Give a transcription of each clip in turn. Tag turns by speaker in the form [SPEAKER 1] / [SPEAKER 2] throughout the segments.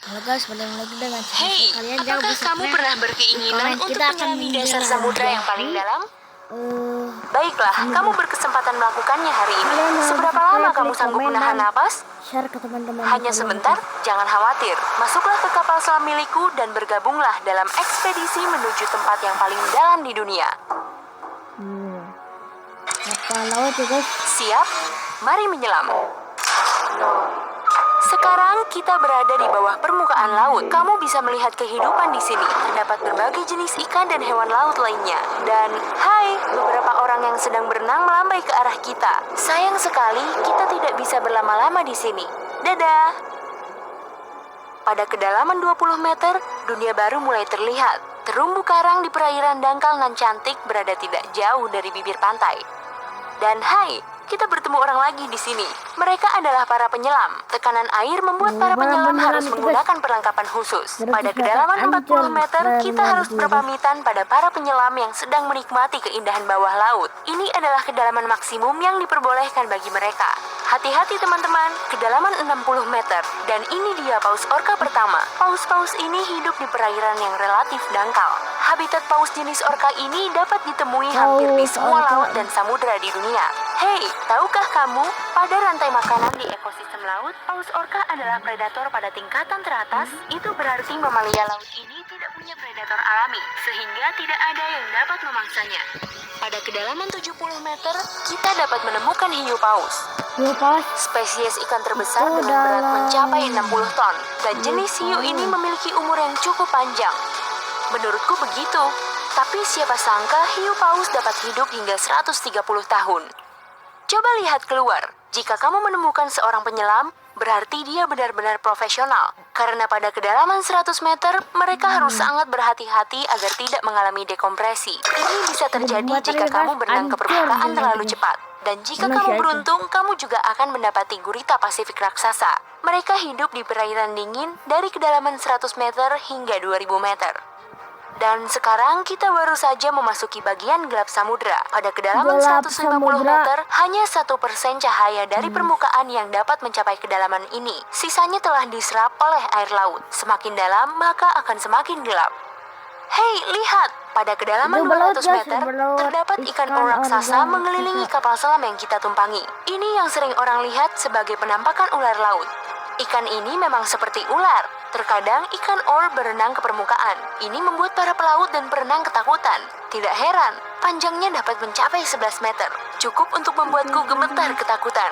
[SPEAKER 1] Halo guys, balik lagi dengan
[SPEAKER 2] Hei,
[SPEAKER 1] kalian. Jangan
[SPEAKER 2] apakah
[SPEAKER 1] lupa
[SPEAKER 2] kamu pernah berkeinginan untuk
[SPEAKER 1] kita akan
[SPEAKER 2] menyelami dasar samudra yang paling dalam? Baiklah,
[SPEAKER 1] samudra.
[SPEAKER 2] kamu berkesempatan melakukannya hari ini.
[SPEAKER 1] Kalian jangan
[SPEAKER 2] Seberapa
[SPEAKER 1] lupa
[SPEAKER 2] lama
[SPEAKER 1] klik
[SPEAKER 2] kamu sanggup
[SPEAKER 1] komen
[SPEAKER 2] menahan
[SPEAKER 1] dan
[SPEAKER 2] napas?
[SPEAKER 1] share ke teman-teman
[SPEAKER 2] Hanya
[SPEAKER 1] kalian.
[SPEAKER 2] sebentar, jangan khawatir. Masuklah ke kapal selam milikku dan bergabunglah dalam ekspedisi menuju tempat yang paling dalam di dunia.
[SPEAKER 1] Kapal laut ya guys.
[SPEAKER 2] Siap? Mari menyelam. Sekarang kita berada di bawah permukaan laut. Kamu bisa melihat kehidupan di sini. Terdapat berbagai jenis ikan dan hewan laut lainnya. Dan, hai, beberapa orang yang sedang berenang melambai ke arah kita. Sayang sekali, kita tidak bisa berlama-lama di sini. Dadah! Pada kedalaman 20 meter, dunia baru mulai terlihat. Terumbu karang di perairan dangkal nan cantik berada tidak jauh dari bibir pantai. Dan hai, kita bertemu orang lagi di sini. Mereka adalah para penyelam. Tekanan air membuat para penyelam harus menggunakan perlengkapan khusus. Pada kedalaman 40 meter, kita harus berpamitan pada para penyelam yang sedang menikmati keindahan bawah laut. Ini adalah kedalaman maksimum yang diperbolehkan bagi mereka. Hati-hati teman-teman, kedalaman 60 meter. Dan ini dia paus orca pertama. Paus-paus ini hidup di perairan yang relatif dangkal. Habitat paus jenis orca ini dapat ditemui hampir di semua laut dan samudra di dunia. Hei, tahukah kamu, pada rantai makanan di ekosistem laut, paus orca adalah predator pada tingkatan teratas. Itu berarti mamalia laut ini tidak punya predator alami, sehingga tidak ada yang dapat memangsanya. Pada kedalaman 70 meter, kita dapat menemukan hiu paus. Spesies ikan terbesar dengan berat mencapai 60 ton, dan jenis hiu ini memiliki umur yang cukup panjang. Menurutku begitu, tapi siapa sangka hiu paus dapat hidup hingga 130 tahun. Coba lihat keluar, jika kamu menemukan seorang penyelam, berarti dia benar-benar profesional. Karena pada kedalaman 100 meter, mereka harus sangat berhati-hati agar tidak mengalami dekompresi. Ini bisa terjadi jika kamu berenang ke permukaan terlalu cepat. Dan jika kamu beruntung, kamu juga akan mendapati gurita Pasifik raksasa. Mereka hidup di perairan dingin dari kedalaman 100 meter hingga 2000 meter. Dan sekarang kita baru saja memasuki bagian gelap samudra. Pada kedalaman 150 meter, hanya 1% cahaya dari permukaan yang dapat mencapai kedalaman ini. Sisanya telah diserap oleh air laut. Semakin dalam, maka akan semakin gelap. Hei, lihat! Pada kedalaman 200 meter, terdapat ikan or raksasa mengelilingi kapal selam yang kita tumpangi. Ini yang sering orang lihat sebagai penampakan ular laut. Ikan ini memang seperti ular. Terkadang ikan or berenang ke permukaan. Ini membuat para pelaut dan perenang ketakutan. Tidak heran, panjangnya dapat mencapai 11 meter. Cukup untuk membuatku gemetar ketakutan.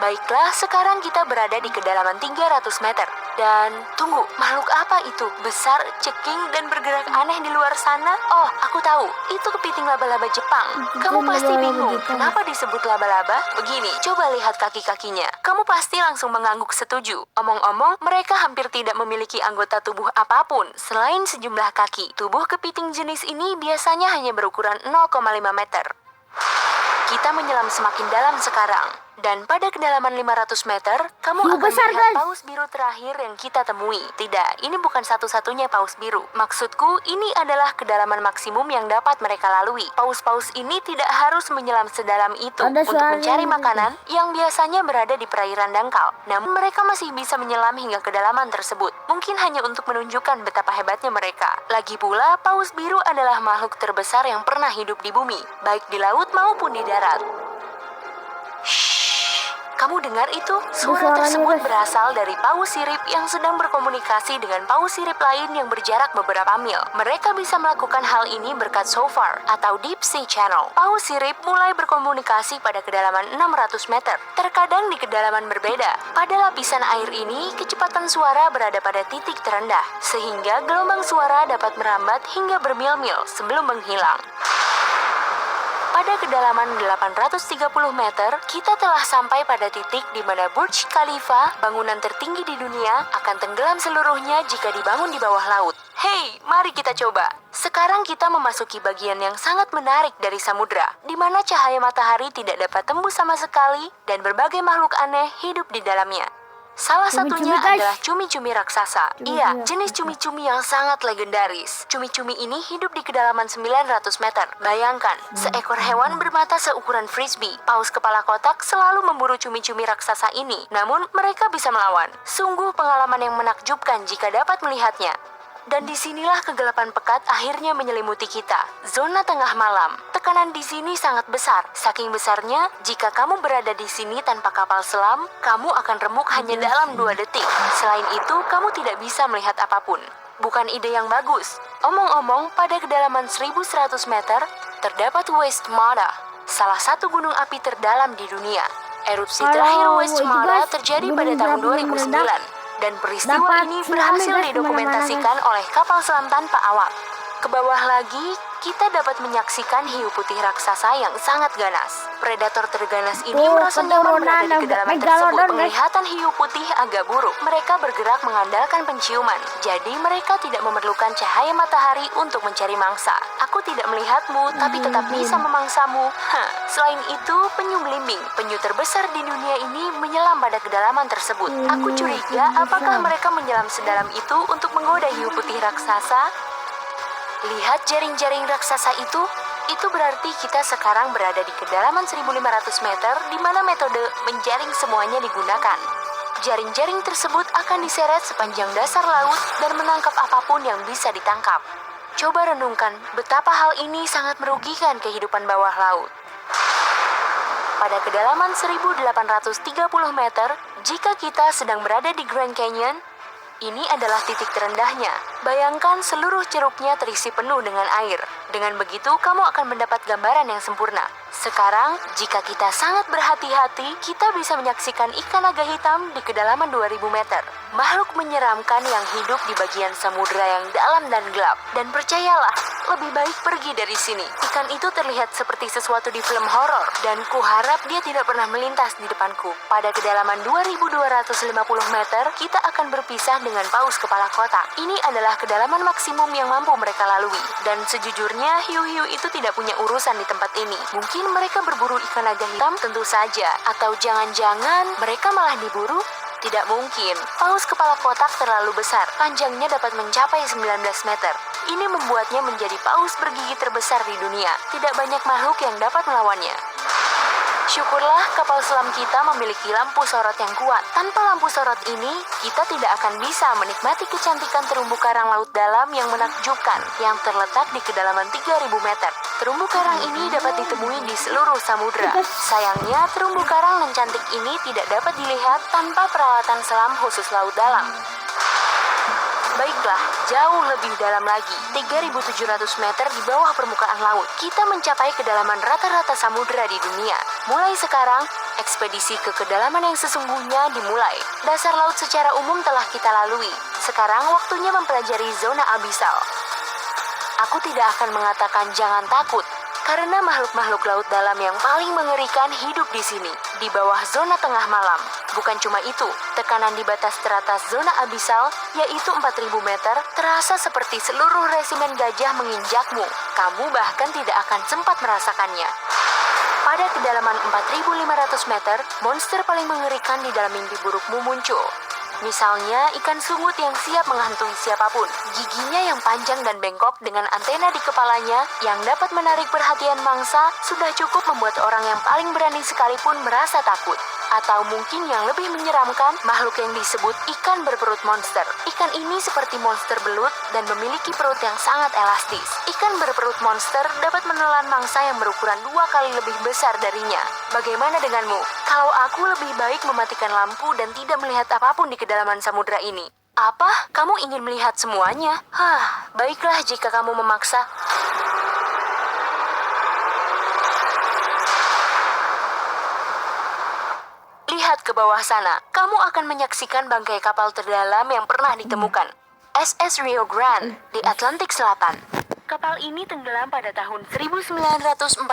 [SPEAKER 2] Baiklah, sekarang kita berada di kedalaman 300 meter. Dan, tunggu, makhluk apa itu? Besar, ceking, dan bergerak aneh di luar sana? Oh, aku tahu, itu kepiting laba-laba Jepang. Kamu pasti bingung, kenapa disebut laba-laba? Begini, coba lihat kaki-kakinya. Kamu pasti langsung mengangguk setuju. Omong-omong, mereka hampir tidak memiliki anggota tubuh apapun, selain sejumlah kaki. Tubuh kepiting jenis ini biasanya hanya berukuran 0,5 meter. Kita menyelam semakin dalam sekarang. Dan pada kedalaman 500 meter, kamu akan melihat paus biru terakhir yang kita temui. Tidak, ini bukan satu-satunya paus biru. Maksudku, ini adalah kedalaman maksimum yang dapat mereka lalui. Paus-paus ini tidak harus menyelam sedalam itu untuk mencari makanan yang biasanya berada di perairan dangkal. Namun mereka masih bisa menyelam hingga kedalaman tersebut. Mungkin hanya untuk menunjukkan betapa hebatnya mereka. Lagi pula, paus biru adalah makhluk terbesar yang pernah hidup di bumi, baik di laut maupun di darat. Kamu dengar itu? Suara tersebut berasal dari paus sirip yang sedang berkomunikasi dengan paus sirip lain yang berjarak beberapa mil. Mereka bisa melakukan hal ini berkat SOFAR atau Deep Sea Channel. Paus sirip mulai berkomunikasi pada kedalaman 600 meter. Terkadang di kedalaman berbeda. Pada lapisan air ini, kecepatan suara berada pada titik terendah, sehingga gelombang suara dapat merambat hingga bermil-mil sebelum menghilang. Pada kedalaman 830 meter, kita telah sampai pada titik di mana Burj Khalifa, bangunan tertinggi di dunia, akan tenggelam seluruhnya jika dibangun di bawah laut. Hei, mari kita coba. Sekarang kita memasuki bagian yang sangat menarik dari samudra, di mana cahaya matahari tidak dapat tembus sama sekali dan berbagai makhluk aneh hidup di dalamnya. Salah
[SPEAKER 1] Cumi-cumi,
[SPEAKER 2] satunya
[SPEAKER 1] guys.
[SPEAKER 2] adalah cumi-cumi raksasa.
[SPEAKER 1] Cumi-cumi
[SPEAKER 2] Iya,
[SPEAKER 1] raksasa.
[SPEAKER 2] jenis cumi-cumi yang sangat legendaris. Cumi-cumi ini hidup di kedalaman 900 meter. Bayangkan, seekor hewan bermata seukuran frisbee. Paus kepala kotak selalu memburu cumi-cumi raksasa ini. Namun, mereka bisa melawan. Sungguh pengalaman yang menakjubkan jika dapat melihatnya. Dan disinilah kegelapan pekat akhirnya menyelimuti kita. Zona tengah malam. Tekanan di sini sangat besar. Saking besarnya, jika kamu berada di sini tanpa kapal selam, kamu akan remuk hanya dalam 2 detik. Selain itu, kamu tidak bisa melihat apapun. Bukan ide yang bagus. Omong-omong, pada kedalaman 1100 meter, terdapat West Mara, salah satu gunung api terdalam di dunia. Erupsi
[SPEAKER 1] Kalau
[SPEAKER 2] terakhir West
[SPEAKER 1] itu,
[SPEAKER 2] Mara
[SPEAKER 1] guys,
[SPEAKER 2] terjadi
[SPEAKER 1] gunung
[SPEAKER 2] pada tahun
[SPEAKER 1] berapi yang
[SPEAKER 2] 2009.
[SPEAKER 1] meledak,
[SPEAKER 2] Dan peristiwa
[SPEAKER 1] dapat
[SPEAKER 2] ini
[SPEAKER 1] tsunami,
[SPEAKER 2] berhasil
[SPEAKER 1] guys,
[SPEAKER 2] didokumentasikan oleh kapal selam tanpa awak. Ke bawah lagi, kita dapat menyaksikan hiu putih raksasa yang sangat ganas. Predator terganas ini
[SPEAKER 1] Tuh,
[SPEAKER 2] merasa nyaman berada di
[SPEAKER 1] keturunan
[SPEAKER 2] kedalaman
[SPEAKER 1] Megalodon,
[SPEAKER 2] tersebut.
[SPEAKER 1] guys.
[SPEAKER 2] Penglihatan hiu putih agak buruk. Mereka bergerak mengandalkan penciuman. Jadi mereka tidak memerlukan cahaya matahari untuk mencari mangsa. Aku tidak melihatmu, tapi tetap bisa memangsamu. Selain itu, penyu belimbing, penyu terbesar di dunia ini menyelam pada kedalaman tersebut. Aku curiga apakah mereka menyelam sedalam itu untuk menggoda hiu putih raksasa. Lihat jaring-jaring raksasa itu berarti kita sekarang berada di kedalaman 1500 meter di mana metode menjaring semuanya digunakan. Jaring-jaring tersebut akan diseret sepanjang dasar laut dan menangkap apapun yang bisa ditangkap. Coba renungkan betapa hal ini sangat merugikan kehidupan bawah laut. Pada kedalaman 1830 meter, jika kita sedang berada di Grand Canyon, ini adalah titik terendahnya. Bayangkan seluruh ceruknya terisi penuh dengan air. Dengan begitu, kamu akan mendapat gambaran yang sempurna. Sekarang, jika kita sangat berhati-hati, kita bisa menyaksikan ikan naga hitam di kedalaman 2000 meter. Makhluk menyeramkan yang hidup di bagian samudera yang dalam dan gelap. Dan percayalah, lebih baik pergi dari sini. Ikan itu terlihat seperti sesuatu di film horor, dan kuharap dia tidak pernah melintas di depanku. Pada kedalaman 2250 meter, kita akan berpisah dengan paus kepala kotak. Ini adalah kedalaman maksimum yang mampu mereka lalui. Dan sejujurnya, hiu-hiu itu tidak punya urusan di tempat ini. Mungkin mereka berburu ikan naga hitam, tentu saja. Atau jangan-jangan mereka malah diburu? Tidak mungkin. Paus kepala kotak terlalu besar. Panjangnya dapat mencapai 19 meter. Ini membuatnya menjadi paus bergigi terbesar di dunia. Tidak banyak makhluk yang dapat melawannya. Syukurlah kapal selam kita memiliki lampu sorot yang kuat. Tanpa lampu sorot ini, kita tidak akan bisa menikmati kecantikan terumbu karang laut dalam yang menakjubkan yang terletak di kedalaman 3000 meter. Terumbu karang ini dapat ditemui di seluruh samudera. Sayangnya, terumbu karang yang cantik ini tidak dapat dilihat tanpa peralatan selam khusus laut dalam. Baiklah, jauh lebih dalam lagi, 3.700 meter di bawah permukaan laut, kita mencapai kedalaman rata-rata samudera di dunia. Mulai sekarang, ekspedisi ke kedalaman yang sesungguhnya dimulai. Dasar laut secara umum telah kita lalui. Sekarang waktunya mempelajari zona abisal. Aku tidak akan mengatakan jangan takut, karena makhluk-makhluk laut dalam yang paling mengerikan hidup di sini, di bawah zona tengah malam. Bukan cuma itu, tekanan di batas teratas zona abisal, yaitu 4000 meter, terasa seperti seluruh resimen gajah menginjakmu. Kamu bahkan tidak akan sempat merasakannya. Pada kedalaman 4500 meter, monster paling mengerikan di dalam mimpi burukmu muncul. Misalnya, ikan sungut yang siap menghantui siapapun. Giginya yang panjang dan bengkok dengan antena di kepalanya yang dapat menarik perhatian mangsa sudah cukup membuat orang yang paling berani sekalipun merasa takut. Atau mungkin yang lebih menyeramkan, makhluk yang disebut ikan berperut monster. Ikan ini seperti monster belut dan memiliki perut yang sangat elastis. Ikan berperut monster dapat menelan mangsa yang berukuran 2 kali lebih besar darinya. Bagaimana denganmu? Kalau aku lebih baik mematikan lampu dan tidak melihat apapun di kedalaman samudera ini. Apa? Kamu ingin melihat semuanya? Baiklah jika kamu memaksa. Lihat ke bawah sana. Kamu akan menyaksikan bangkai kapal terdalam yang pernah ditemukan. SS Rio Grande di Atlantik Selatan. Kapal ini tenggelam pada tahun 1941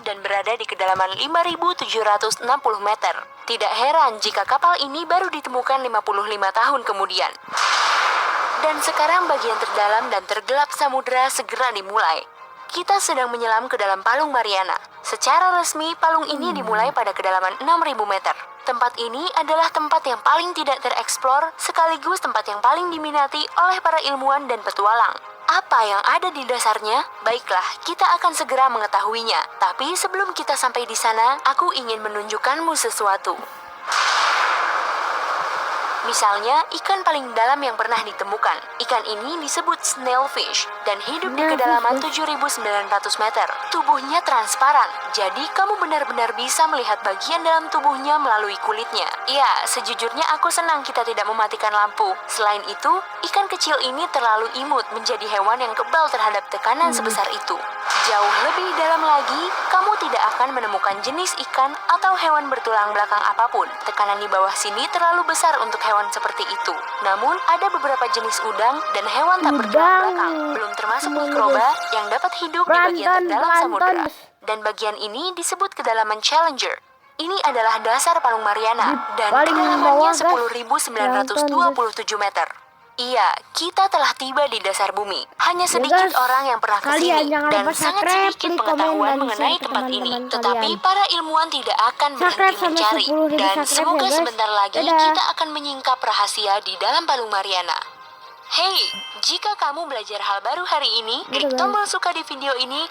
[SPEAKER 2] dan berada di kedalaman 5.760 meter. Tidak heran jika kapal ini baru ditemukan 55 tahun kemudian. Dan sekarang bagian terdalam dan tergelap samudera segera dimulai. Kita sedang menyelam ke dalam Palung Mariana. Secara resmi, palung ini dimulai pada kedalaman 6.000 meter. Tempat ini adalah tempat yang paling tidak tereksplor, sekaligus tempat yang paling diminati oleh para ilmuwan dan petualang. Apa yang ada di dasarnya? Baiklah, kita akan segera mengetahuinya. Tapi sebelum kita sampai di sana, aku ingin menunjukkanmu sesuatu. Misalnya, ikan paling dalam yang pernah ditemukan. Ikan ini disebut snailfish dan hidup di kedalaman 7.900 meter. Tubuhnya transparan, jadi kamu benar-benar bisa melihat bagian dalam tubuhnya melalui kulitnya. Ya, sejujurnya aku senang kita tidak mematikan lampu. Selain itu, ikan kecil ini terlalu imut menjadi hewan yang kebal terhadap tekanan sebesar itu. Jauh lebih dalam lagi, kamu tidak akan menemukan jenis ikan atau hewan bertulang belakang apapun. Tekanan di bawah sini terlalu besar untuk hewan seperti itu. Namun, ada beberapa jenis udang dan hewan tak bertulang belakang, belum termasuk mikroba yang dapat hidup di bagian terdalam samudera. Dan bagian ini disebut kedalaman Challenger. Ini adalah dasar palung Mariana dan kedalamannya 10.927 meter. Iya, kita telah tiba di dasar bumi. Hanya sedikit orang yang pernah ke sini dan sangat sedikit pengetahuan mengenai tempat ini. Tetapi para ilmuwan tidak akan berhenti mencari. Dan semoga sebentar lagi kita akan menyingkap rahasia di dalam palung Mariana. Hey, jika kamu belajar hal baru hari ini, klik tombol suka di video ini.